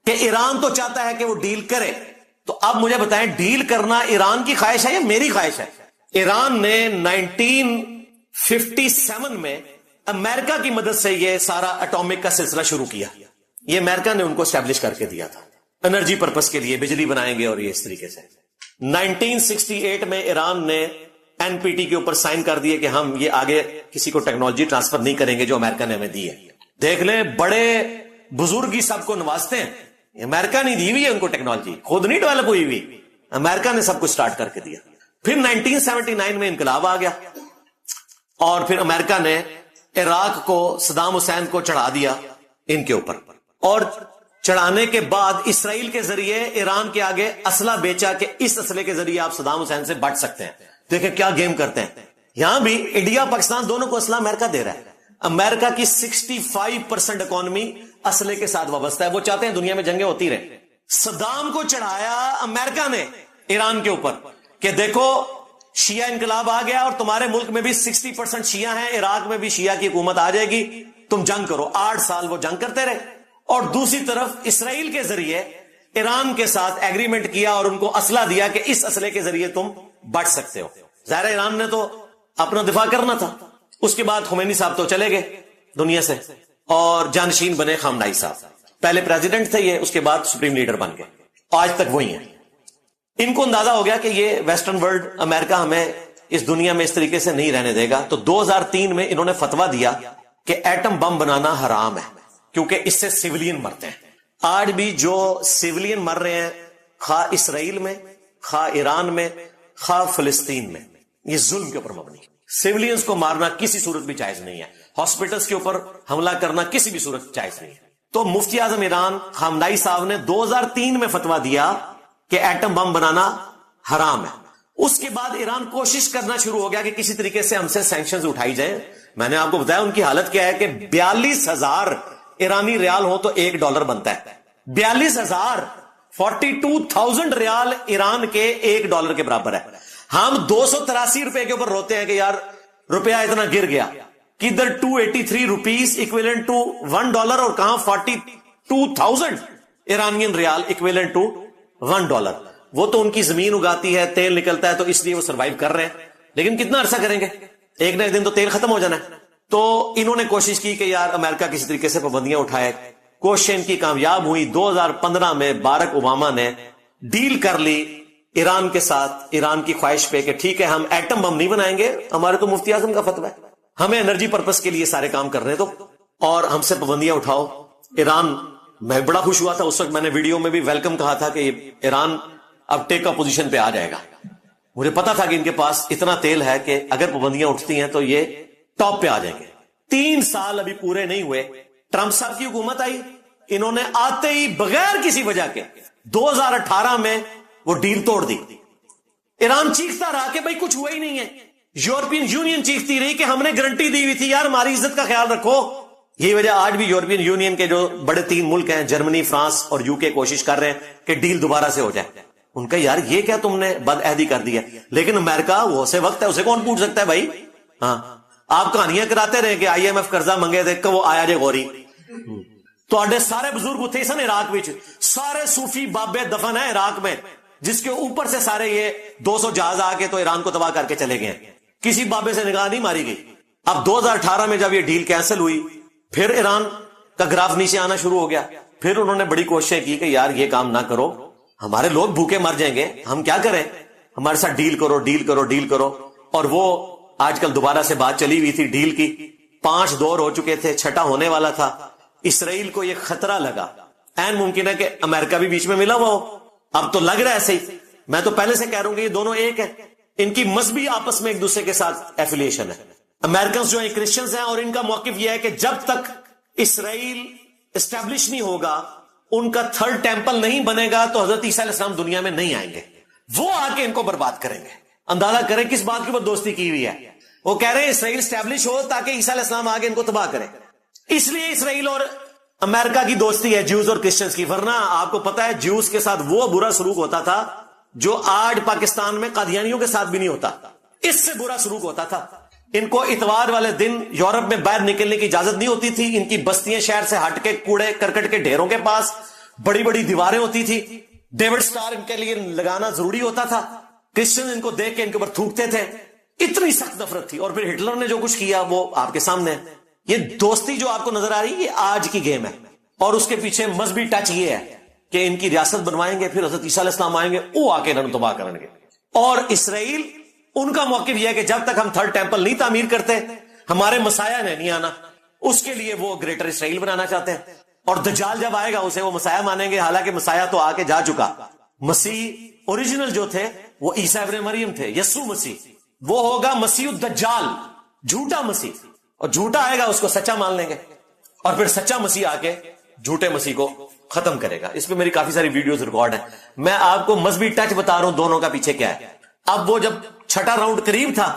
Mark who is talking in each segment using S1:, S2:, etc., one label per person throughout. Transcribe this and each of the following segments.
S1: کہ ایران تو چاہتا ہے کہ وہ ڈیل کرے. تو اب مجھے بتائیں ڈیل کرنا ایران کی خواہش ہے یا میری خواہش ہے؟ ایران نے 1957 میں امریکہ کی مدد سے یہ سارا اٹامک کا سلسلہ شروع کیا. یہ امریکہ نے ان کو اسٹیبلش کر کے دیا تھا انرجی پرپس کے لیے، بجلی بنائیں گے اور یہ اس طریقے سے. 1968 میں ایران نے این پی ٹی کے اوپر سائن کر دیے کہ ہم یہ آگے کسی کو ٹیکنالوجی ٹرانسفر نہیں کریں گے جو امریکہ نے ہمیں دی ہے. دیکھ لیں بڑے بزرگ ہی سب کو نوازتے ہیں. امریکہ نہیں دی ہوئی ہے ان کو ٹیکنالوجی، خود نہیں ڈیولپ ہوئی ہوئی، امریکہ نے سب کچھ سٹارٹ کر کے دیا. پھر 1979 میں انقلاب آ گیا اور پھر امریکہ نے عراق کو صدام حسین کو چڑھا دیا ان کے اوپر، اور چڑھانے کے بعد اسرائیل کے ذریعے ایران کے آگے اسلحہ بیچا کہ اس اسلحے کے ذریعے آپ صدام حسین سے بچ سکتے ہیں. دیکھیں کیا گیم کرتے ہیں. یہاں بھی انڈیا پاکستان دونوں کو اسلحہ امریکہ دے رہا ہے. امریکہ کی 65% اکانومی اسلحے کے ساتھ وابستہ ہے. وہ چاہتے ہیں دنیا میں جنگیں ہوتی رہیں. صدام کو چڑھایا امریکہ نے ایران کے اوپر کہ دیکھو شیعہ انقلاب آ گیا اور تمہارے ملک میں بھی 60% شیعہ ہیں، عراق میں بھی شیعہ کی حکومت آ جائے گی، تم جنگ کرو. 8 سال وہ جنگ کرتے رہے. اور دوسری طرف اسرائیل کے ذریعے ایران کے ساتھ ایگریمنٹ کیا اور ان کو اسلحہ دیا کہ اس اسلحے کے ذریعے تم بچ سکتے ہو. ظاہر ایران نے تو اپنا دفاع کرنا تھا. اس کے بعد خمینی صاحب تو چلے گئے دنیا سے اور جانشین بنے خامنائی صاحب. پہلے پریزیڈنٹ تھے یہ، اس کے بعد سپریم لیڈر بن گئے. آج تک وہی ہیں. ان کو اندازہ ہو گیا کہ یہ ویسٹرن ورلڈ امریکہ ہمیں اس دنیا میں اس طریقے سے نہیں رہنے دے گا. تو 2003 میں انہوں نے فتویٰ دیا کہ ایٹم بم بنانا حرام ہے کیونکہ اس سے سیولین مرتے ہیں. آج بھی جو سیولین مر رہے ہیں خواہ اسرائیل میں، خواہ ایران میں، خواہ فلسطین میں، یہ ظلم کے اوپر مبنی. سیولینز کو مارنا کسی صورت بھی جائز نہیں ہے. ہاسپٹلز کے اوپر حملہ کرنا کسی بھی صورت جائز نہیں ہے. تو مفتی اعظم ایران خامنائی صاحب نے 2003 میں فتویٰ دیا کہ ایٹم بم بنانا حرام ہے. اس کے بعد ایران کوشش کرنا شروع ہو گیا کہ کسی طریقے سے ہم سے سینکشنز اٹھائی جائیں. میں نے آپ کو بتایا ان کی حالت کیا ہے کہ 42,000 ایرانی ریال ہو تو $1 بنتا ہے. 42,000 42,000 ریال ایران کے $1 کے برابر ہے. ہم 283 روپے کے اوپر روتے ہیں کہ یار روپیہ اتنا گر گیا. کدھر 283 روپیز اکویلنٹ ٹو $1 اور کہاں 42,000 ایرانین ریال اکویلنٹ ٹو $1. وہ تو ان کی زمین اگاتی ہے، تیل نکلتا ہے تو اس لیے وہ سروائیو کر رہے ہیں. لیکن کتنا عرصہ کریں گے؟ ایک نہ ایک دن تو تیل ختم ہو جانا ہے. تو انہوں نے کوشش کی کہ یار امریکہ کسی طریقے سے پابندیاں اٹھائے. کوشش ان کی کامیاب ہوئی. 2015 میں بارک اوباما نے ڈیل کر لی ایران کے ساتھ، ایران کی خواہش پہ کہ ٹھیک ہے ہم ایٹم بم نہیں بنائیں گے، ہمارے تو مفتی اعظم کا فتویٰ ہے، ہمیں انرجی پرپس کے لیے سارے کام کرنے دو اور ہم سے پابندیاں اٹھاؤ. ایران، میں بڑا خوش ہوا تھا اس وقت، میں نے ویڈیو میں بھی ویلکم کہا تھا کہ ایران اب ٹیک اپ پوزیشن پہ آ جائے گا. مجھے پتا تھا کہ ان کے پاس اتنا تیل ہے کہ اگر پابندیاں اٹھتی ہیں تو یہ ٹاپ پہ آ جائیں گے. 3 سال ابھی پورے نہیں ہوئے، ٹرمپ صاحب کی حکومت آئی. انہوں نے آتے ہی بغیر کسی وجہ کے 2018 میں وہ ڈیل توڑ دی. ایران چیختا رہا کہ بھائی کچھ ہوا ہی نہیں ہے. یورپین یونین چیختی رہی کہ ہم نے گارنٹی دی ہوئی تھی یار ہماری عزت کا خیال رکھو. یہی وجہ آج بھی یورپین یونین کے جو بڑے 3 ملک ہیں، جرمنی، فرانس اور UK، کوشش کر رہے ہیں کہ ڈیل دوبارہ سے ہو جائے. ان کا یار یہ کیا تم نے بد عہدی کر دی ہے. لیکن امریکہ وہ سے وقت ہے، اسے کون پوچھ سکتا ہے بھائی. ہاں آپ کہانیاں کراتے رہے کہ IMF قرضہ منگے تھے کہ وہ آیا جے غوری. تو آڈے سارے بزرگ اتھے سن عراق وچ، سارے صوفی بابے دفن ہیں عراق میں، جس کے اوپر سے سارے یہ 200 جہاز آ کے تو ایران کو تباہ کر کے چلے گئے. کسی بابے سے نگاہ نہیں ماری گئی. اب 2018 میں جب یہ ڈیل کینسل ہوئی پھر ایران کا گراف نیچے آنا شروع ہو گیا. پھر انہوں نے بڑی کوششیں کی کہ یار یہ کام نہ کرو، ہمارے لوگ بھوکے مر جائیں گے، ہم کیا کریں، ہمارے ساتھ ڈیل کرو ڈیل کرو ڈیل کرو. اور وہ آج کل دوبارہ سے بات چلی ہوئی تھی ڈیل کی. 5 دور ہو چکے تھے، 6واں ہونے والا تھا. اسرائیل کو یہ خطرہ لگا، این ممکن ہے کہ امریکہ بھی بیچ میں ملا ہوا ہو. اب تو لگ رہا ہے ایسے ہی. میں تو پہلے سے کہہ رہا ہوں کہ یہ دونوں ایک ہیں. ان کی مذہبی آپس میں ایک دوسرے کے ساتھ ایفیلیشن ہے. امریکنز جو ہیں کرسچنز ہیں اور ان کا موقف یہ ہے کہ جب تک اسرائیل اسٹیبلش نہیں ہوگا، ان کا 3rd ٹیمپل نہیں بنے گا تو حضرت عیسیٰ علیہ السلام دنیا میں نہیں آئیں گے. وہ آ کے ان کو برباد کریں گے. اندازہ کریں کس بات کے اوپر دوستی کی ہوئی ہے. وہ کہہ رہے ہیں اسرائیل اسٹیبلش ہو تاکہ عیسیٰ علیہ السلام آگے ان کو تباہ کرے. اس لیے اسرائیل اور امریکہ کی دوستی ہے جیوز اور کرسچنز کی. ورنہ آپ کو پتا ہے جیوز کے ساتھ وہ برا سلوک ہوتا تھا جو آج پاکستان میں قادیانیوں کے ساتھ بھی نہیں ہوتا. اس سے برا سلوک ہوتا تھا. ان کو اتوار والے دن یورپ میں باہر نکلنے کی اجازت نہیں ہوتی تھی. ان کی بستیاں شہر سے ہٹ کے کوڑے کرکٹ کے ڈھیروں کے پاس بڑی بڑی دیواریں ہوتی تھی, ڈیوڈ سٹار ان کے لیے لگانا ضروری ہوتا تھا, کرسچن ان کو دیکھ کے ان کے اوپر تھوکتے تھے, اتنی سخت نفرت تھی. اور پھر ہٹلر نے جو کچھ کیا وہ آپ کے سامنے ہے. یہ دوستی جو آپ کو نظر آ رہی ہے یہ آج کی گیم ہے, اور اس کے پیچھے مذہبی ٹچ یہ ہے کہ ان کی ریاست بنوائیں گے, پھر حضرت عیسیٰ علیہ السلام آئیں گے, وہ آ کے انہوں تباہ کریں گے. اور اسرائیل ان کا موقف یہ ہے کہ جب تک ہم تھرڈ ٹیمپل نہیں تعمیر کرتے ہمارے مسیح نے نہیں آنا. اس کے لیے وہ گریٹر اسرائیل بنانا چاہتے ہیں, اور دجال جب آئے گا اسے وہ مسیح مانیں گے, حالانکہ مسیح تو آ کے جا چکا. مسیح اوریجنل جو تھے وہ عیسیٰ ابن مریم تھے, یسوع مسیح, وہ ہوگا مسیح الدجال, جھوٹا مسیح, اور جھوٹا آئے گا اس کو سچا مان لیں گے, اور پھر سچا مسیح آ کے جھوٹے مسیح کو ختم کرے گا. اس پہ میری کافی ساری ویڈیوز ریکارڈ ہیں, میں آپ کو مذہبی ٹچ بتا رہا ہوں دونوں کا پیچھے کیا ہے. اب وہ جب چھٹا راؤنڈ قریب تھا,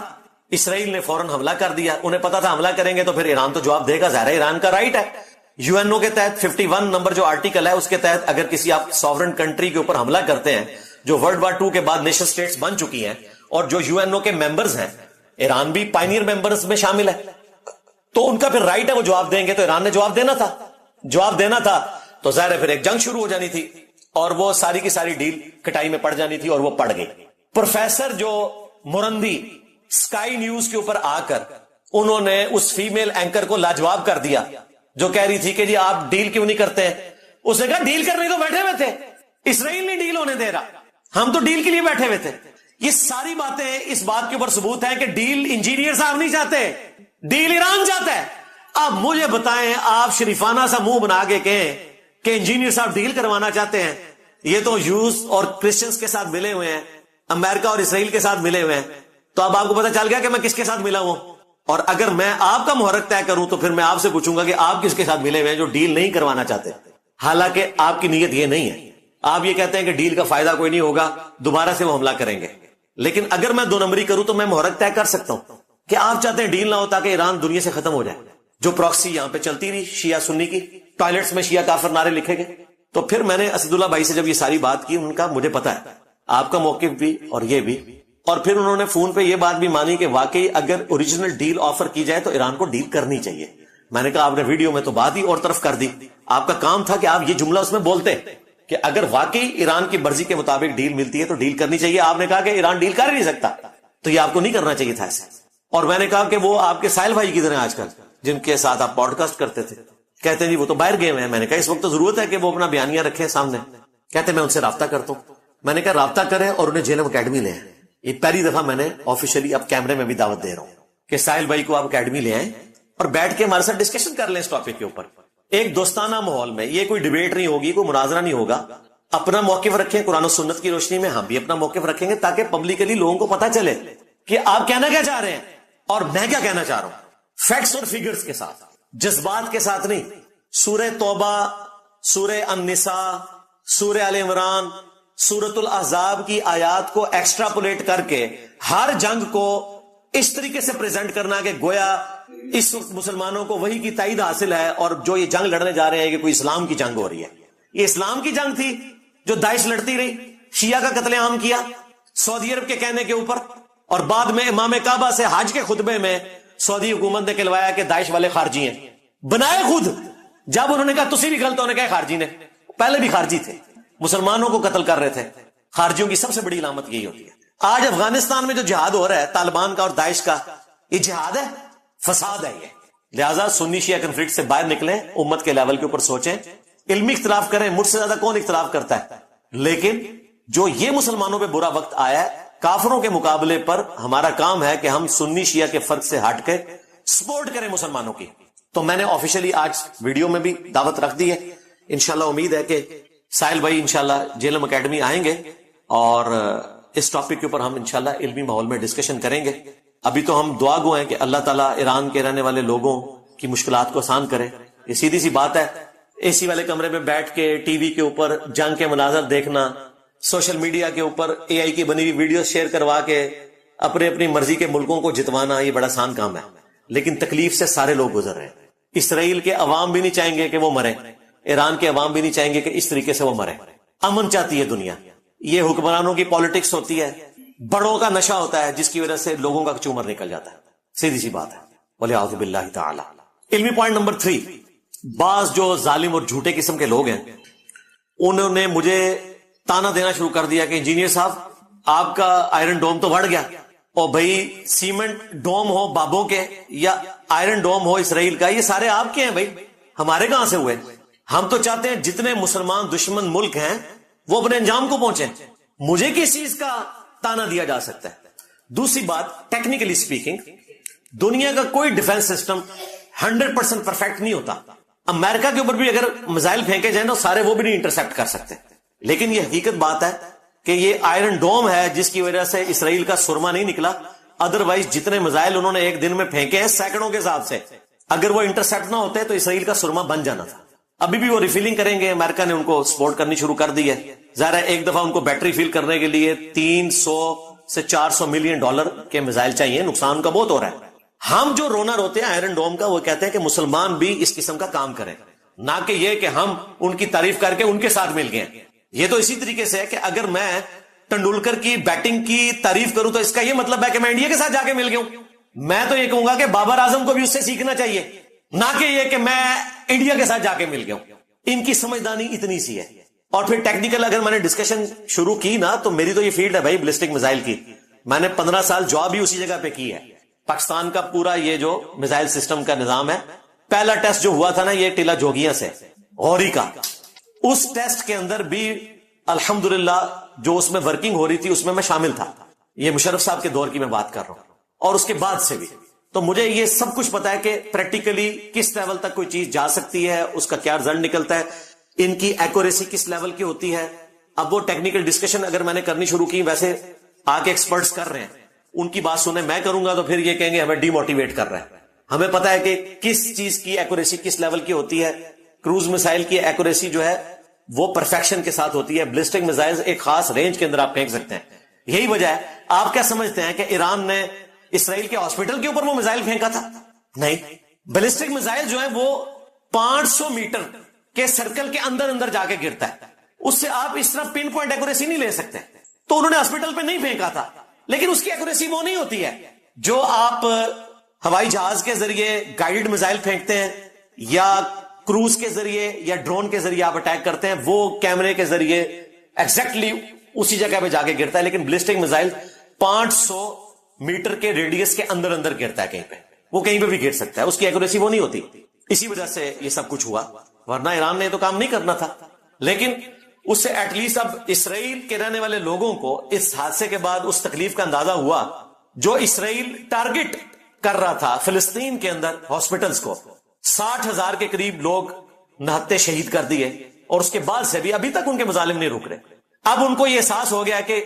S1: اسرائیل نے فوراً حملہ کر دیا. انہیں پتا تھا حملہ کریں گے تو پھر ایران تو جواب دے گا, ظاہر ہے ایران کا رائٹ ہے. یو این او کے تحت 51 نمبر جو آرٹیکل ہے اس کے تحت اگر کسی آپ سوورن کنٹری کے اوپر حملہ کرتے ہیں جو ورلڈ وار 2 کے بعد نیشن سٹیٹس بن چکی ہیں, اور جو یو این او کے ممبرز ہیں, ایران بھی پائنیئر ممبرز میں شامل ہے, تو ان کا پھر رائٹ ہے وہ جواب دیں گے. تو ایران نے جواب دینا تھا تو ظاہر ہے پھر ایک جنگ شروع ہو جانی تھی, اور وہ ساری کی ساری ڈیل کٹائی میں پڑ جانی تھی, اور وہ پڑ گئی. پروفیسر جو مرندی اسکائی نیوز کے اوپر آ کر انہوں نے اس فیمیل اینکر کو لاجواب کر دیا جو کہہ رہی تھی کہ جی آپ ڈیل کیوں نہیں کرتے ہیں. اس نے کہا ڈیل کرنے کو بیٹھے ہوئے تھے, اسرائیل نہیں ڈیل ہونے دے رہا, ہم تو ڈیل کے لیے بیٹھے ہوئے تھے. یہ ساری باتیں اس بات کے اوپر ثبوت ہے کہ ڈیل انجینئر صاحب نہیں چاہتے, ڈیل ایران چاہتا ہے. اب مجھے بتائیں, آپ شریفانہ سا منہ بنا کے کہیں کہ انجینئر صاحب ڈیل کروانا چاہتے ہیں, یہ تو یوز اور کرسچنز کے ساتھ ملے ہوئے ہیں, امریکہ اور اسرائیل کے ساتھ ملے ہوئے ہیں. تو اب آپ کو پتا چل گیا کہ میں کس کے ساتھ ملا ہوں, اور اگر میں آپ کا محرک طے کروں تو پھر میں آپ سے پوچھوں گا کہ آپ کس کے ساتھ ملے ہوئے ہیں جو ڈیل نہیں کروانا چاہتے. حالانکہ آپ کی نیت یہ نہیں ہے, آپ یہ کہتے ہیں کہ ڈیل کا فائدہ کوئی نہیں ہوگا, دوبارہ سے وہ حملہ کریں گے. لیکن اگر میں 2 نمبری کروں تو میں محرک طے کر سکتا ہوں کہ آپ چاہتے ہیں ڈیل نہ ہو تاکہ ایران دنیا سے ختم ہو جائے. جو پراکسی یہاں پہ چلتی رہی شیعہ سنی کی, ٹوائلٹس میں شیعہ کافر نعرے لکھے گئے. تو پھر میں نے اسد اللہ بھائی سے جب یہ ساری بات کی, ان کا مجھے پتا ہے آپ کا موقف بھی اور یہ بھی, اور پھر انہوں نے فون پہ یہ بات بھی مانی کہ واقعی اگر اوریجنل ڈیل آفر کی جائے تو ایران کو ڈیل کرنی چاہیے. میں نے کہا آپ نے ویڈیو میں تو بات ہی اور طرف کر دی, آپ کا کام تھا کہ آپ یہ جملہ اس میں بولتے کہ اگر واقعی ایران کی مرضی کے مطابق ڈیل ملتی ہے تو ڈیل کرنی چاہیے. آپ نے کہا کہ ایران ڈیل کر ہی نہیں سکتا, تو یہ آپ کو نہیں کرنا چاہیے تھا ایسے. اور میں نے کہا کہ وہ آپ کے ساحل بھائی کی طرح آج کل جن کے ساتھ آپ پوڈ کاسٹ کرتے تھے, کہتے ہیں جی وہ تو باہر گئے ہوئے ہیں. میں نے کہا اس وقت تو ضرورت ہے کہ وہ اپنا بیانیہ رکھیں سامنے. کہتے ہیں میں ان سے رابطہ کرتا ہوں. میں نے کہا رابطہ کریں اور انہیں جیلم اکیڈمی لے آئیں. یہ پہلی دفعہ میں نے آفیشلی اب کیمرے میں بھی دعوت دے رہا ہوں کہ ساحل بھائی کو آپ اکیڈمی لے آئیں اور بیٹھ کے ہمارے ساتھ ڈسکشن کر لیں اس ٹاپک کے اوپر, ایک دوستانہ ماحول میں. یہ کوئی ڈیبیٹ نہیں ہوگی, کوئی مناظرہ نہیں ہوگا. اپنا موقف رکھیں قرآن و سنت کی روشنی میں, ہم بھی اپنا موقف رکھیں گے تاکہ پبلکلی لوگوں کو پتا چلے کہ آپ کہنا کیا چاہ رہے ہیں اور میں کیا کہنا چاہ رہا ہوں, فیکٹس اور فیگرز کے ساتھ, جذبات کے ساتھ نہیں. سورہ توبہ, سورہ النساء, سورہ آل عمران, سورۃ الاحزاب کی آیات کو ایکسٹراپولیٹ کر کے ہر جنگ کو اس طریقے سے پریزنٹ کرنا کہ گویا اس وقت مسلمانوں کو وہی کی تائید حاصل ہے, اور جو یہ جنگ لڑنے جا رہے ہیں کہ کوئی اسلام کی جنگ ہو رہی ہے. یہ اسلام کی جنگ تھی جو داعش لڑتی رہی, شیعہ کا قتل عام کیا سعودی عرب کے کہنے کے اوپر, اور بعد میں امام کعبہ سے حج کے خطبے میں سعودی حکومت نے کہلوایا کہ داعش والے خارجی ہیں, بنائے خود. جب انہوں نے کہا تسی بھی غلط, انہوں نے کہا خارجی نے, پہلے بھی خارجی تھے, مسلمانوں کو قتل کر رہے تھے. خارجیوں کی سب سے بڑی علامت یہی ہوتی ہے. آج افغانستان میں جو جہاد ہو رہا ہے طالبان کا اور داعش کا, یہ جہاد ہے, فساد ہے یہ. لہٰذا سنی شیعہ کنفلکٹ سے باہر نکلیں, امت کے لیول کے اوپر سوچیں, علمی اختلاف کریں. مجھ سے زیادہ کون اختلاف کرتا ہے, لیکن جو یہ مسلمانوں پہ برا وقت آیا ہے کافروں کے مقابلے پر, ہمارا کام ہے کہ ہم سنی شیعہ کے فرق سے ہٹ کے سپورٹ کریں مسلمانوں کی. تو میں نے آفیشلی آج ویڈیو میں بھی دعوت رکھ دی ہے. انشاءاللہ امید ہے کہ ساحل بھائی انشاءاللہ جیلم اکیڈمی آئیں گے اور اس ٹاپک کے اوپر ہم انشاءاللہ علمی ماحول میں ڈسکشن کریں گے. ابھی تو ہم دعا گو ہیں کہ اللہ تعالیٰ ایران کے رہنے والے لوگوں کی مشکلات کو آسان کرے. یہ سیدھی سی بات ہے, اے سی والے کمرے میں بیٹھ کے ٹی وی کے اوپر جنگ کے مناظر دیکھنا, سوشل میڈیا کے اوپر اے آئی کی بنی ہوئی ویڈیو شیئر کروا کے اپنی مرضی کے ملکوں کو جتوانا, یہ بڑا آسان کام ہے. لیکن تکلیف سے سارے لوگ گزر رہے ہیں. اسرائیل کے عوام بھی نہیں چاہیں گے کہ وہ مرے, ایران کے عوام بھی نہیں چاہیں گے کہ اس طریقے سے وہ مرے. امن چاہتی ہے دنیا. یہ حکمرانوں کی پالیٹکس ہوتی ہے, بڑوں کا نشہ ہوتا ہے جس کی وجہ سے لوگوں کا چومر نکل جاتا ہے. سیدھی سی بات ہے. وَلِعَوْذُ بِاللَّهِ تَعَالَى. علمی پوائنٹ نمبر 3, بعض جو ظالم اور جھوٹے قسم کے لوگ ہیں انہوں نے مجھے تانا دینا شروع کر دیا کہ انجینئر صاحب آپ کا آئرن ڈوم تو بڑھ گیا، اور بھائی سیمنٹ ڈوم ہو بابوں کے یا آئرن ڈوم ہو اسرائیل کا، یہ سارے آپ کے ہیں بھائی، ہمارے کہاں سے ہوئے؟ ہم تو چاہتے ہیں جتنے مسلمان دشمن ملک ہیں وہ اپنے انجام کو پہنچے، مجھے کس چیز کا تانا دیا جا سکتا ہے؟ دوسری بات، ٹیکنیکلی سپیکنگ دنیا کا کوئی ڈیفنس سسٹم 100% پرفیکٹ نہیں ہوتا. امریکہ کے اوپر بھی اگر میزائل پھینکے جائیں تو سارے وہ بھی نہیں انٹرسپٹ کر سکتے، لیکن یہ حقیقت بات ہے کہ یہ آئرن ڈوم ہے جس کی وجہ سے اسرائیل کا سرما نہیں نکلا. ادروائز جتنے میزائل انہوں نے ایک دن میں پھینکے ہیں سینکڑوں کے حساب سے، اگر وہ انٹرسپٹ نہ ہوتے تو اسرائیل کا سرما بن جانا تھا. ابھی بھی وہ ریفیلنگ کریں گے، امریکہ نے ان کو سپورٹ کرنی شروع کر دی ہے. ظاہر ہے ایک دفعہ ان کو بیٹری فیل کرنے کے لیے 300 سے 400 ملین ڈالر کے میزائل چاہیے، نقصان کا بہت ہو رہا ہے. ہم جو رونا روتے ہیں آئرن ڈوم کا، وہ کہتے ہیں کہ مسلمان بھی اس قسم کا کام کریں، نہ کہ یہ کہ ہم ان کی تعریف کر کے ان کے ساتھ مل گئے. یہ تو اسی طریقے سے ہے کہ اگر میں ٹنڈولکر کی بیٹنگ کی تعریف کروں تو اس کا یہ مطلب ہے کہ میں انڈیا کے ساتھ جا کے مل گیا ہوں. میں تو یہ کہوں گا کہ بابر اعظم کو بھی اس سے سیکھنا چاہیے، نہ کہ یہ کہ میں انڈیا کے ساتھ جا کے مل گیا ہوں. ان کی سمجھدانی اتنی سی ہے. اور پھر ٹیکنیکل اگر میں نے ڈسکشن شروع کی نا، تو میری تو یہ فیلڈ ہے بھائی بلسٹک میزائل کی. میں نے 15 سال جاب بھی اسی جگہ پہ کی ہے. پاکستان کا پورا یہ جو میزائل سسٹم کا نظام ہے، پہلا ٹیسٹ جو ہوا تھا نا یہ ٹیلا جوگیاں سے غوری کا، اس ٹیسٹ کے اندر بھی الحمدللہ جو اس میں ورکنگ ہو رہی تھی اس میں شامل تھا. یہ مشرف صاحب کے دور کی میں بات کر رہا ہوں، اور اس کے بعد سے بھی. تو مجھے یہ سب کچھ پتا ہے کہ پریکٹیکلی کس لیول تک کوئی چیز جا سکتی ہے، اس کا کیا رزلٹ نکلتا ہے، ان کی ایکوریسی کس لیول کی ہوتی ہے. اب وہ ٹیکنیکل ڈسکشن اگر میں نے کرنی شروع کی، ویسے آ کے ایکسپرٹس کر رہے ہیں، ان کی بات سنیں، میں کروں گا تو پھر یہ کہیں گے ہمیں ڈی موٹیویٹ کر رہا ہے. ہمیں پتا ہے کہ کس چیز کی ایکوریسی کس لیول کی ہوتی ہے. کروز میسائل کی ایکوریسی جو ہے وہ پرفیکشن کے ساتھ ہوتی ہے. بلسٹک میزائل ایک خاص رینج کے اندر آپ پھینک سکتے ہیں. یہی وجہ ہے. آپ کیا سمجھتے ہیں کہ ایران نے اسرائیل کے ہاسپٹل کے اوپر وہ میزائل پھینکا تھا؟ نہیں. بلسٹک میزائل جو ہے وہ 500 میٹر کے سرکل کے اندر اندر جا کے گرتا ہے. اس سے آپ اس طرح پن پوائنٹ ایکوریسی نہیں لے سکتے. تو انہوں نے ہاسپٹل پہ نہیں پھینکا تھا، لیکن اس کی ایکوریسی وہ نہیں ہوتی ہے جو آپ ہوائی جہاز کے ذریعے گائیڈڈ میزائل پھینکتے ہیں، یا کروز کے ذریعے یا ڈرون کے ذریعے آپ اٹیک کرتے ہیں. وہ کیمرے کے ذریعے ایگزیکٹلی اسی جگہ پہ جا کے گرتا ہے، لیکن بلسٹک میزائل 500 میٹر کے ریڈیس کے اندر اندر گرتا ہے. کہیں پہ وہ کہیں پہ بھی گر سکتا ہے، اس کی ایکوریسی وہ نہیں ہوتی. اسی وجہ سے یہ سب کچھ ہوا، ورنہ ایران نے تو کام نہیں کرنا تھا. لیکن اس سے ایٹ لیسٹ اب اسرائیل کے رہنے والے لوگوں کو اس حادثے کے بعد اس تکلیف کا اندازہ ہوا جو اسرائیل ٹارگٹ کر رہا تھا فلسطین کے اندر ہاسپٹلز کو. 60,000 کے قریب لوگ نہتے شہید کر دیے، اور اس کے بعد سے بھی ابھی تک ان کے مظالم نہیں رک رہے. اب ان کو یہ احساس ہو گیا کہ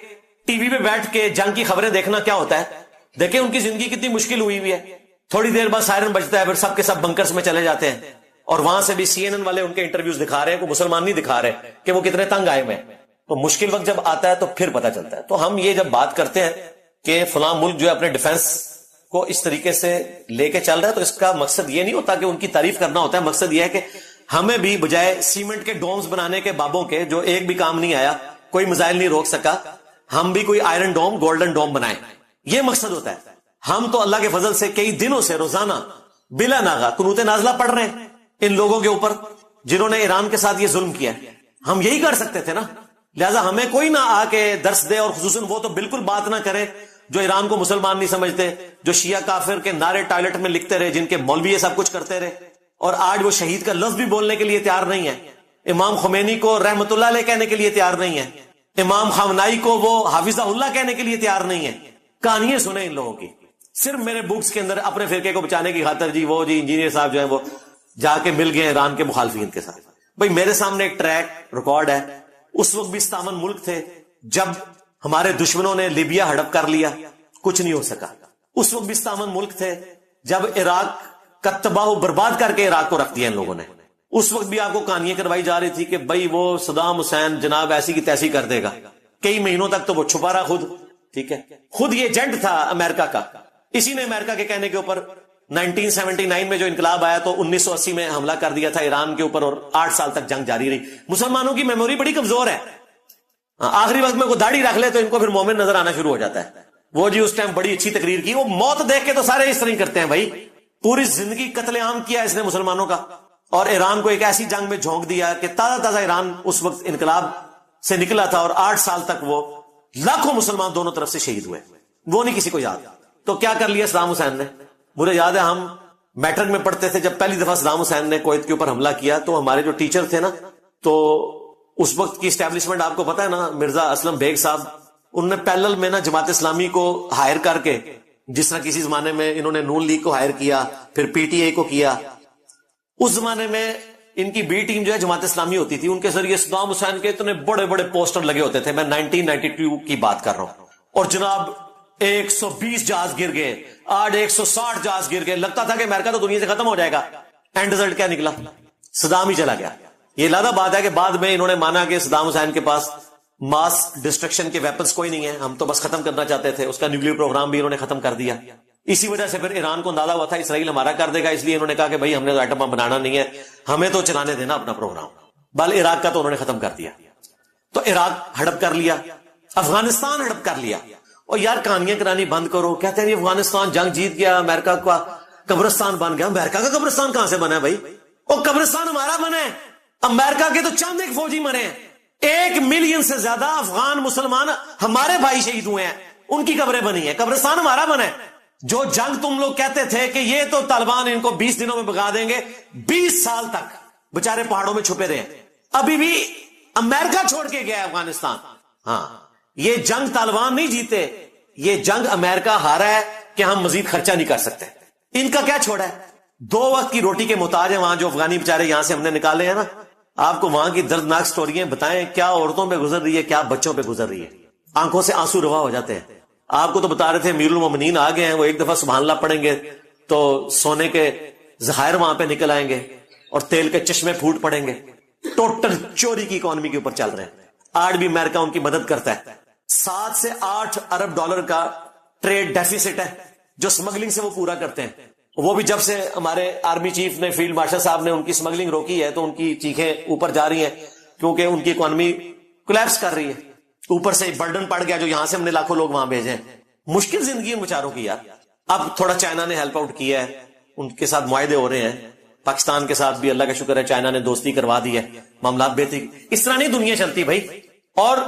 S1: ٹی وی پہ بیٹھ کے جنگ کی خبریں دیکھنا کیا ہوتا ہے. دیکھیں ان کی زندگی کتنی مشکل ہوئی ہوئی ہے. تھوڑی دیر بعد سائرن بجتا ہے، پھر سب کے سب بنکرز میں چلے جاتے ہیں، اور وہاں سے بھی CNN والے ان کے انٹرویوز دکھا رہے ہیں، کوئی مسلمان نہیں دکھا رہے کہ وہ کتنے تنگ آئے ہوئے ہیں. تو مشکل وقت جب آتا ہے تو پھر پتہ چلتا ہے. تو ہم یہ جب بات کرتے ہیں کہ فلاں ملک جو ہے اپنے ڈیفنس کو اس طریقے سے لے کے چل رہا ہے، تو اس کا مقصد یہ نہیں ہوتا کہ ان کی تعریف کرنا ہوتا ہے. مقصد یہ ہے کہ ہمیں بھی بجائے سیمنٹ کے ڈومز بنانے کے بابوں کے جو ایک بھی کام نہیں آیا، کوئی میزائل نہیں روک سکا، ہم بھی کوئی آئرن ڈوم گولڈن ڈوم بنائیں. یہ مقصد ہوتا ہے. ہم تو اللہ کے فضل سے کئی دنوں سے روزانہ بلا ناغہ قنوت نازلہ پڑھ رہے ہیں ان لوگوں کے اوپر جنہوں نے ایران کے ساتھ یہ ظلم کیا. ہم یہی کر سکتے تھے نا. لہذا ہمیں کوئی نہ آ کے درس دے، اور خصوصاً وہ تو بالکل بات نہ کرے جو ایران کو مسلمان نہیں سمجھتے، جو شیعہ کافر کے نعرے ٹوائلٹ میں لکھتے رہے، جن کے مولوی یہ سب کچھ کرتے رہے، اور آج وہ شہید کا لفظ بھی بولنے کے لیے تیار نہیں ہے. امام خمینی کو رحمت اللہ علیہ کہنے کے لیے تیار نہیں ہے. امام خامنائی کو وہ حافظہ اللہ کہنے کے لیے تیار نہیں ہے. کہانیاں سنیں ان لوگوں کی، صرف میرے بکس کے اندر اپنے فرقے کو بچانے کی خاطر جی وہ جی انجینئر صاحب جو ہیں وہ جا کے مل گئے ایران کے مخالفین کے ساتھ. بھائی میرے سامنے ایک ٹریک ریکارڈ ہے. اس وقت بھی استامن ملک تھے جب ہمارے دشمنوں نے لیبیا ہڑپ کر لیا، کچھ نہیں ہو سکا. اس وقت بھی استامن ملک تھے جب عراق کا تباہ و برباد کر کے عراق کو رکھ دیا ان لوگوں نے. اس وقت بھی آپ کو کہانیاں کروائی جا رہی تھی کہ بھائی وہ صدام حسین جناب ایسی کی تیسی کر دے گا. کئی مہینوں تک تو وہ چھپا رہا خود. ٹھیک ہے، خود یہ ایجنٹ تھا امریکہ کا. اسی نے امریکہ کے کہنے کے اوپر 1979 میں جو انقلاب آیا تو 1980 میں حملہ کر دیا تھا ایران کے اوپر، اور 8 سال تک جنگ جاری رہی. مسلمانوں کی میموری بڑی کمزور ہے. آخری وقت میں کوئی داڑھی رکھ لے تو ان کو پھر مومن نظر آنا شروع ہو جاتا ہے. وہ جی اس ٹائم بڑی اچھی تقریر کی. وہ موت دیکھ کے تو سارے اس طرح ہی کرتے ہیں. بھائی پوری زندگی قتل عام کیا اس نے مسلمانوں کا، اور ایران کو ایک ایسی جنگ میں جھونک دیا کہ تازہ تازہ ایران اس وقت انقلاب سے نکلا تھا، اور 8 سال تک وہ لاکھوں مسلمان دونوں طرف سے شہید ہوئے، وہ نہیں کسی کو یاد. تو کیا کر لیا صدام حسین نے؟ مجھے یاد ہے ہم میٹرک میں پڑھتے تھے، جب پہلی دفعہ صدام حسین نے کویت کے اوپر حملہ کیا تو ہمارے جو ٹیچر تھے نا، تو اس وقت کی اسٹیبلشمنٹ آپ کو پتا ہے نا، مرزا اسلم بیگ صاحب، انہوں نے پیرلل میں نا جماعت اسلامی کو ہائر کر کے، جس طرح کسی زمانے میں انہوں نے نون لیگ کو ہائر کیا، پھر پی ٹی اے کو کیا، اس زمانے میں ان کی بی ٹیم جو ہے جماعت اسلامی ہوتی تھی، ان کے ذریعے صدام حسین کے اتنے بڑے بڑے پوسٹر لگے ہوتے تھے. میں 1992 کی بات کر رہا ہوں، اور جناب 120 جہاز گر گئے، 160 جہاز گر گئے، لگتا تھا کہ امریکہ تو دنیا سے ختم ہو جائے گا. اینڈ رزلٹ کیا نکلا؟ صدام ہی چلا گیا. یہ لادہ بات ہے کہ بعد میں انہوں نے مانا کہ صدام حسین کے پاس ماس ڈسٹرکشن کے ویپنز کوئی نہیں ہے، ہم تو بس ختم کرنا چاہتے تھے، اس کا نیوکلیر پروگرام بھی انہوں نے ختم کر دیا. اسی وجہ سے پھر ایران کو اندازہ ہوا تھا اسرائیل ہمارا کر دے گا، اس لیے انہوں نے کہا کہ بھائی ہم نے تو ایٹم بم بنانا نہیں ہے، ہمیں تو چلانے دینا اپنا پروگرام. بل عراق کا تو انہوں نے ختم کر دیا. تو عراق ہڑپ کر لیا، افغانستان ہڑپ کر لیا. اور یار کہانیاں کرانی بند کرو. کہتے ہیں یہ افغانستان جنگ جیت گیا، امریکہ کا قبرستان بن گیا. امریکہ کا قبرستان کہاں سے بنا ہے بھائی؟ اور قبرستان ہمارا بنا ہے. امریکہ کے تو چند ایک فوجی مرے ہیں، 1 ملین سے زیادہ افغان مسلمان ہمارے بھائی شہید ہوئے ہیں، ان کی قبریں بنی ہیں. قبرستان ہمارا بنا ہے. جو جنگ تم لوگ کہتے تھے کہ یہ تو طالبان ان کو 20 دنوں میں بگا دیں گے، 20 سال تک بےچارے پہاڑوں میں چھپے رہے، ابھی بھی امریکہ چھوڑ کے گیا افغانستان. ہاں، یہ جنگ طالبان نہیں جیتے، یہ جنگ امریکہ ہارا ہے کہ ہم مزید خرچہ نہیں کر سکتے. ان کا کیا چھوڑا ہے؟ 2 وقت کی روٹی کے محتاج ہیں وہاں جو افغانی بےچارے یہاں سے ہم نے نکالے ہیں نا. آپ کو وہاں کی دردناک سٹوریاں بتائیں، کیا عورتوں پہ گزر رہی ہے، کیا بچوں پہ گزر رہی ہے. آنکھوں سے آنسو روا ہو جاتے ہیں. آپ کو تو بتا رہے تھے امیر المومنین آ گئے ہیں، وہ ایک دفعہ سبحان اللہ پڑھیں گے تو سونے کے ذخائر وہاں پہ نکل آئیں گے اور تیل کے چشمے پھوٹ پڑیں گے. ٹوٹل چوری کی اکانومی کے اوپر چل رہے ہیں. آج بھی امریکہ ان کی مدد کرتا ہے. 7 سے 8 ارب ڈالر کا ٹریڈ ڈیفیسٹ ہے جو سمگلنگ سے وہ پورا کرتے ہیں. وہ بھی جب سے ہمارے آرمی چیف نے، فیلڈ مارشل صاحب نے ان کی سمگلنگ روکی ہے تو ان کی چیخیں اوپر جا رہی ہیں، کیونکہ ان کی اکانومی کولیپس کر رہی ہے. اوپر سے برڈن پڑ گیا جو یہاں سے ہم نے لاکھوں لوگ وہاں بھیجے ہیں. مشکل زندگی ان بیچاروں کی یار. اب تھوڑا چائنا نے ہیلپ آؤٹ کیا ہے، ان کے ساتھ معاہدے ہو رہے ہیں. پاکستان کے ساتھ بھی اللہ کا شکر ہے چائنا نے دوستی کروا دی ہے، معاملات بہتر. اس طرح نہیں دنیا چلتی بھائی. اور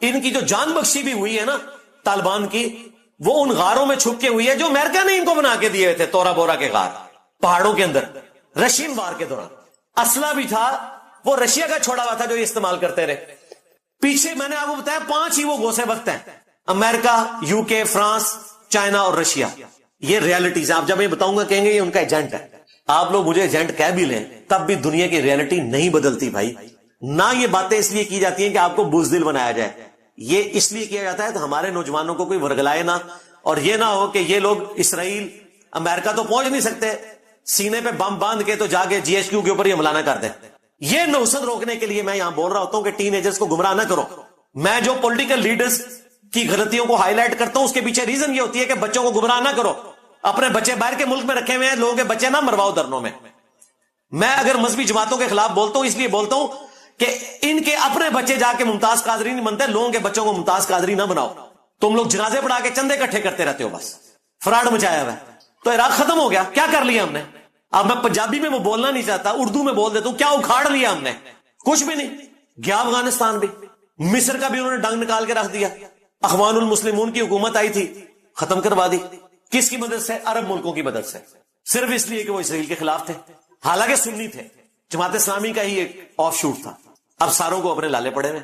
S1: ان کی جو جان بخشی بھی ہوئی ہے نا طالبان کی، وہ ان غاروں میں چھپ کے ہوئی ہے جو امریکہ نے ان کو بنا کے دیے ہوئے تھے. تورا بورا کے غار پہاڑوں کے اندر رشین وار کے دوران اسلحہ بھی تھا، وہ رشیا کا چھوڑا ہوا تھا جو یہ استعمال کرتے رہے. پیچھے میں نے آپ کو بتایا 5 ہی وہ گوسے وقت ہیں: امریکہ، یو کے، فرانس، چائنا اور رشیا. یہ ریالٹیز ہیں. آپ جب میں بتاؤں گا کہیں گے یہ ان کا ایجنٹ ہے. آپ لوگ مجھے ایجنٹ کہہ بھی لیں تب بھی دنیا کی ریالٹی نہیں بدلتی بھائی. نہ یہ باتیں اس لیے کی جاتی ہیں کہ آپ کو بزدل بنایا جائے، یہ اس لیے کیا جاتا ہے تو ہمارے نوجوانوں کو کوئی ورگلائے نہ، اور یہ نہ ہو کہ یہ لوگ اسرائیل امریکہ تو پہنچ نہیں سکتے، سینے پہ بم باندھ کے تو جا کے جی ایچ کیو کے اوپر یہ حملہ نہ کر دیں. یہ نوسط روکنے کے لیے میں یہاں بول رہا ہوتا ہوں کہ ٹین ایجرز کو گمراہ نہ کرو. میں جو پولیٹیکل لیڈرز کی غلطیوں کو ہائی لائٹ کرتا ہوں اس کے پیچھے ریزن یہ ہوتی ہے کہ بچوں کو گمراہ نہ کرو. اپنے بچے باہر کے ملک میں رکھے ہوئے ہیں، لوگوں کے بچے نہ مرواؤ دھرنوں میں. میں اگر مذہبی جماعتوں کے خلاف بولتا ہوں اس لیے بولتا ہوں کہ ان کے اپنے بچے جا کے ممتاز قادری نہیں بنتے، لوگوں کے بچوں کو ممتاز قادری نہ بناؤ. تم لوگ جنازے پڑھا کے چندے اکٹھے کرتے رہتے ہو، بس فراڈ مچایا ہوا ہے. تو عراق ختم ہو گیا. کیا کر لیا ہم نے؟ اب میں پنجابی میں وہ بولنا نہیں چاہتا، اردو میں بول دیتا ہوں. کیا اکھاڑ لیا ہم نے؟ کچھ بھی نہیں. گیا افغانستان بھی، مصر کا بھی انہوں نے ڈنگ نکال کے رکھ دیا. اخوان المسلمون کی حکومت آئی تھی، ختم کروا دی. کس کی مدد سے؟ عرب ملکوں کی مدد سے، صرف اس لیے کہ وہ اسرائیل کے خلاف تھے، حالانکہ سنی تھے. جماعت اسلامی کا ہی ایک آف شوٹ تھا. اب ساروں کو اپنے لالے پڑے ہوئے.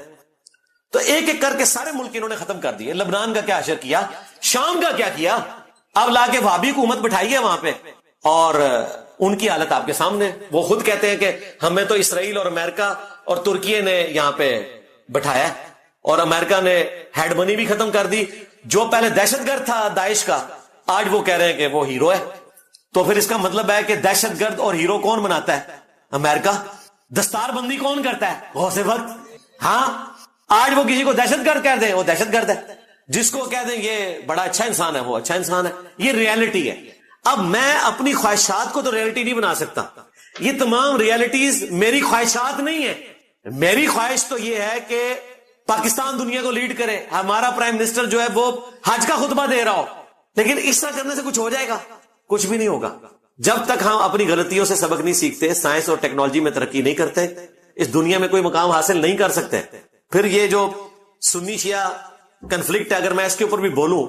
S1: تو ایک ایک کر کے سارے ملک انہوں نے ختم کر دیے. لبنان کا کیا اشر کیا، شام کا کیا کیا. اب لا کے وہابی حکومت بٹھائی ہے وہاں پہ، اور ان کی حالت آپ کے سامنے. وہ خود کہتے ہیں کہ ہمیں تو اسرائیل اور امریکہ اور ترکی نے یہاں پہ بٹھایا، اور امریکہ نے ہیڈ منی بھی ختم کر دی. جو پہلے دہشت گرد تھا داعش کا، آج وہ کہہ رہے ہیں کہ وہ ہیرو ہے. تو پھر اس کا مطلب ہے کہ دہشت گرد اور ہیرو کون بناتا ہے؟ امریکہ. دستار بندی کون کرتا ہے؟ غوث وقت. ہاں، آج وہ کسی کو دہشت گرد کہہ دیں وہ دہشت گرد ہے، جس کو کہہ دیں یہ بڑا اچھا انسان ہے وہ اچھا انسان ہے. یہ ریالٹی ہے. اب میں اپنی خواہشات کو تو ریالٹی نہیں بنا سکتا. یہ تمام ریالٹیز میری خواہشات نہیں ہے. میری خواہش تو یہ ہے کہ پاکستان دنیا کو لیڈ کرے، ہمارا پرائم منسٹر جو ہے وہ حج کا خطبہ دے رہا ہو. لیکن اس طرح کرنے سے کچھ ہو جائے گا؟ کچھ بھی نہیں ہوگا. جب تک ہم اپنی غلطیوں سے سبق نہیں سیکھتے، سائنس اور ٹیکنالوجی میں ترقی نہیں کرتے، اس دنیا میں کوئی مقام حاصل نہیں کر سکتے۔ پھر یہ جو سنی شیعہ کنفلکٹ ہے، اگر میں اس کے اوپر بھی بولوں،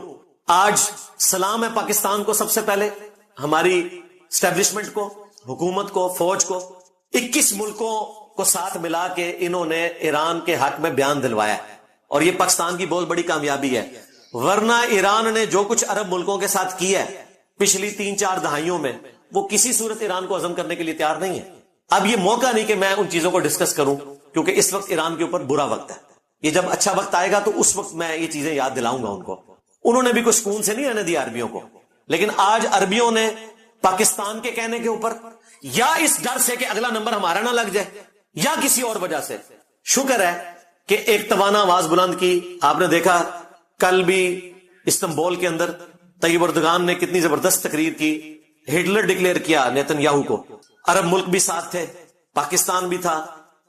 S1: آج سلام ہے پاکستان کو، سب سے پہلے ہماری اسٹیبلشمنٹ کو، حکومت کو، فوج کو، 21 ملکوں کو ساتھ ملا کے انہوں نے ایران کے حق میں بیان دلوایا، اور یہ پاکستان کی بہت بڑی کامیابی ہے۔ ورنہ ایران نے جو کچھ عرب ملکوں کے ساتھ کیا ہے پچھلی 3-4 دہائیوں میں، وہ کسی صورت ایران کو ہضم کرنے کے لیے تیار نہیں ہے۔ اب یہ موقع نہیں کہ میں ان چیزوں کو ڈسکس کروں، کیونکہ اس وقت ایران کے اوپر برا وقت ہے۔ یہ جب اچھا وقت آئے گا تو اس وقت میں یہ چیزیں یاد دلاؤں گا ان کو۔ انہوں نے بھی کوئی سکون سے نہیں رہنے دیا عربیوں کو، لیکن آج عربیوں نے پاکستان کے کہنے کے اوپر، یا اس ڈر سے کہ اگلا نمبر ہمارا نہ لگ جائے، یا کسی اور وجہ سے، شکر ہے کہ ایک توانا آواز بلند کی۔ آپ نے دیکھا کل بھی استنبول کے اندر طیب اردگان نے کتنی زبردست تقریر کی، ہٹلر ڈکلیئر کیا نیتن یاہو کو، عرب ملک بھی ساتھ تھے، پاکستان بھی تھا،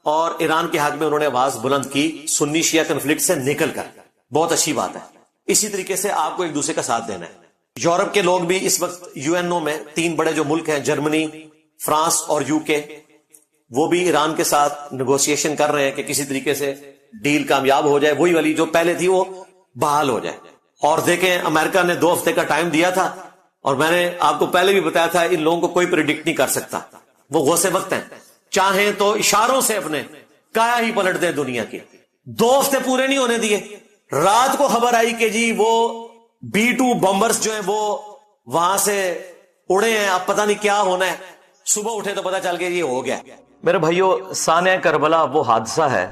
S1: اور ایران کے حق میں انہوں نے آواز بلند کی سنی شیعہ کنفلکٹ سے نکل کر۔ بہت اچھی بات ہے۔ اسی طریقے سے آپ کو ایک دوسرے کا ساتھ دینا ہے۔ یورپ کے لوگ بھی اس وقت UN میں 3 بڑے جو ملک ہیں، جرمنی، فرانس اور UK، وہ بھی ایران کے ساتھ نیگوشیشن کر رہے ہیں کہ کسی طریقے سے ڈیل کامیاب ہو جائے، وہی والی جو پہلے تھی وہ بحال ہو جائے۔ اور دیکھیں امریکہ نے 2 ہفتے کا ٹائم دیا تھا، اور میں نے آپ کو پہلے بھی بتایا تھا ان لوگوں کو کوئی پریڈکٹ نہیں کر سکتا، وہ غوث وقت ہیں، چاہیں تو اشاروں سے اپنے کایا ہی پلٹ دیں دنیا کی۔ 2 ہفتے پورے نہیں ہونے دیے، رات کو خبر آئی کہ جی وہ B-2 بمبرز جو ہیں وہ وہاں سے اڑے ہیں، اب پتہ نہیں کیا ہونا ہے۔ صبح اٹھے تو پتہ چل گیا یہ ہو گیا۔
S2: میرے بھائیو، سانحہ کربلا وہ حادثہ ہے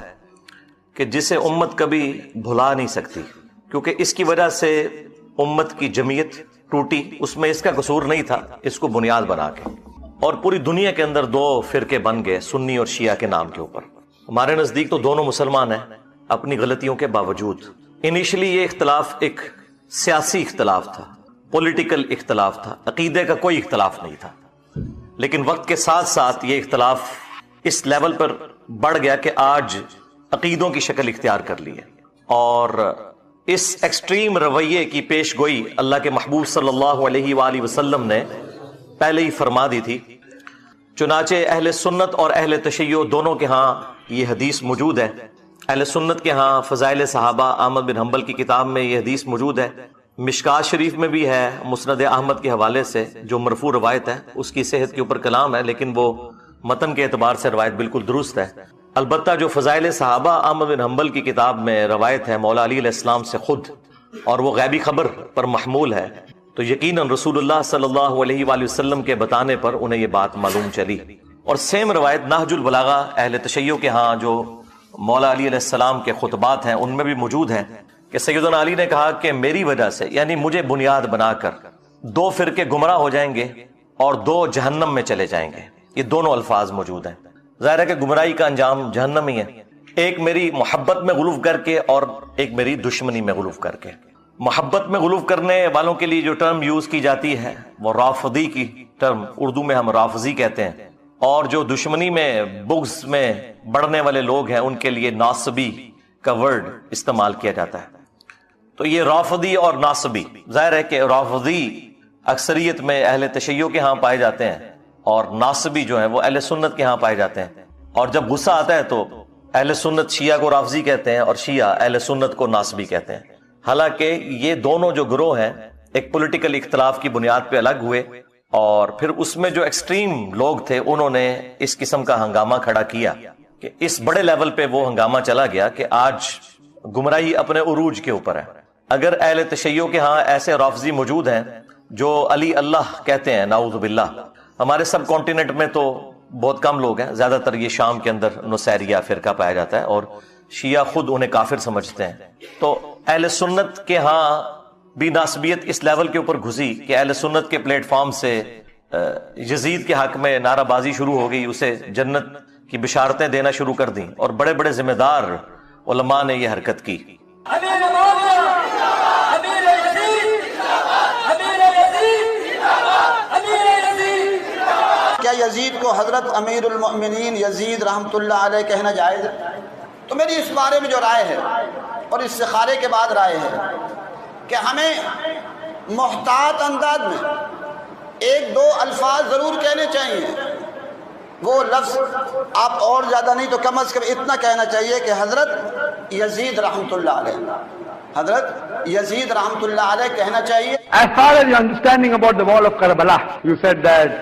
S2: کہ جسے امت کبھی بھلا نہیں سکتی، کیونکہ اس کی وجہ سے امت کی جمعیت ٹوٹی۔ اس میں اس کا قصور نہیں تھا، اس کو بنیاد بنا کے، اور پوری دنیا کے اندر 2 فرقے بن گئے، سنی اور شیعہ کے نام کے اوپر۔ ہمارے نزدیک تو دونوں مسلمان ہیں اپنی غلطیوں کے باوجود۔ انیشلی یہ اختلاف ایک سیاسی اختلاف تھا، پولیٹیکل اختلاف تھا، عقیدے کا کوئی اختلاف نہیں تھا، لیکن وقت کے ساتھ ساتھ یہ اختلاف اس لیول پر بڑھ گیا کہ آج عقیدوں کی شکل اختیار کر لی ہے۔ اور اس ایکسٹریم رویے کی پیش گوئی اللہ کے محبوب صلی اللہ علیہ وآلہ وسلم نے پہلے ہی فرما دی تھی۔ چنانچہ اہل سنت اور اہل تشیع دونوں کے ہاں یہ حدیث موجود ہے۔ اہل سنت کے ہاں فضائل صحابہ احمد بن حنبل کی کتاب میں یہ حدیث موجود ہے، مشکات شریف میں بھی ہے، مسند احمد کے حوالے سے جو مرفوع روایت ہے، اس کی صحت کے اوپر کلام ہے، لیکن وہ متن کے اعتبار سے روایت بالکل درست ہے۔ البتہ جو فضائل صحابہ احمد بن حنبل کی کتاب میں روایت ہے مولا علی علیہ السلام سے خود، اور وہ غیبی خبر پر محمول ہے، تو یقیناً رسول اللہ صلی اللہ علیہ وآلہ وسلم کے بتانے پر انہیں یہ بات معلوم چلی۔ اور سیم روایت نہج البلاغہ اہل تشیع کے ہاں جو مولا علی علیہ السلام کے خطبات ہیں ان میں بھی موجود ہے کہ سیدنا علی نے کہا کہ میری وجہ سے، یعنی مجھے بنیاد بنا کر، 2 فرقے گمراہ ہو جائیں گے اور 2 جہنم میں چلے جائیں گے۔ یہ دونوں الفاظ موجود ہیں۔ ظاہر ہے کہ گمراہی کا انجام جہنم ہی ہے، ایک میری محبت میں غلو کر کے اور ایک میری دشمنی میں غلو کر کے۔ محبت میں غلو کرنے والوں کے لیے جو ٹرم یوز کی جاتی ہے وہ رافضی کی ٹرم، اردو میں ہم رافضی کہتے ہیں، اور جو دشمنی میں بغض میں بڑھنے والے لوگ ہیں ان کے لیے ناصبی کا ورڈ استعمال کیا جاتا ہے۔ تو یہ رافضی اور ناصبی، ظاہر ہے کہ رافضی اکثریت میں اہل تشیع کے ہاں پائے جاتے ہیں، اور ناصبی جو ہیں وہ اہل سنت کے ہاں پائے جاتے ہیں۔ اور جب غصہ آتا ہے تو اہل سنت شیعہ کو رافضی کہتے ہیں اور شیعہ اہل سنت کو ناصبی کہتے ہیں۔ حالانکہ یہ دونوں جو گروہ ہیں ایک پولیٹیکل اختلاف کی بنیاد پہ الگ ہوئے، اور پھر اس میں جو ایکسٹریم لوگ تھے انہوں نے اس قسم کا ہنگامہ کھڑا کیا کہ اس بڑے لیول پہ وہ ہنگامہ چلا گیا کہ آج گمراہی اپنے عروج کے اوپر ہے۔ اگر اہل تشیع کے ہاں ایسے رافضی موجود ہیں جو علی اللہ کہتے ہیں، نعوذ باللہ، ہمارے سب کانٹیننٹ میں تو بہت کم لوگ ہیں، زیادہ تر یہ شام کے اندر نصیریہ فرقہ پایا جاتا ہے، اور شیعہ خود انہیں کافر سمجھتے ہیں۔ تو اہل سنت کے ہاں بھی ناسبیت اس لیول کے اوپر گھسی کہ اہل سنت کے پلیٹ فارم سے یزید کے حق میں نعرہ بازی شروع ہو گئی، اسے جنت کی بشارتیں دینا شروع کر دیں، اور بڑے بڑے ذمہ دار علماء نے یہ حرکت کی۔
S3: کیا یزید کو حضرت امیر المؤمنین یزید رحمۃ اللہ علیہ کہنا جائز ہے؟ تو میری اس بارے میں جو رائے ہے اور استخارے کے بعد رائے ہے کہ ہمیں محتاط انداز میں ایک دو الفاظ ضرور کہنے چاہیے. وہ لفظ آپ اور زیادہ نہیں تو کم از کم اتنا کہنا چاہیے کہ حضرت یزید رحمۃ اللہ علیہ، حضرت یزید رحمۃ اللہ علیہ کہنا چاہیے.
S4: As far as your understanding about the wall of Karbala, you said that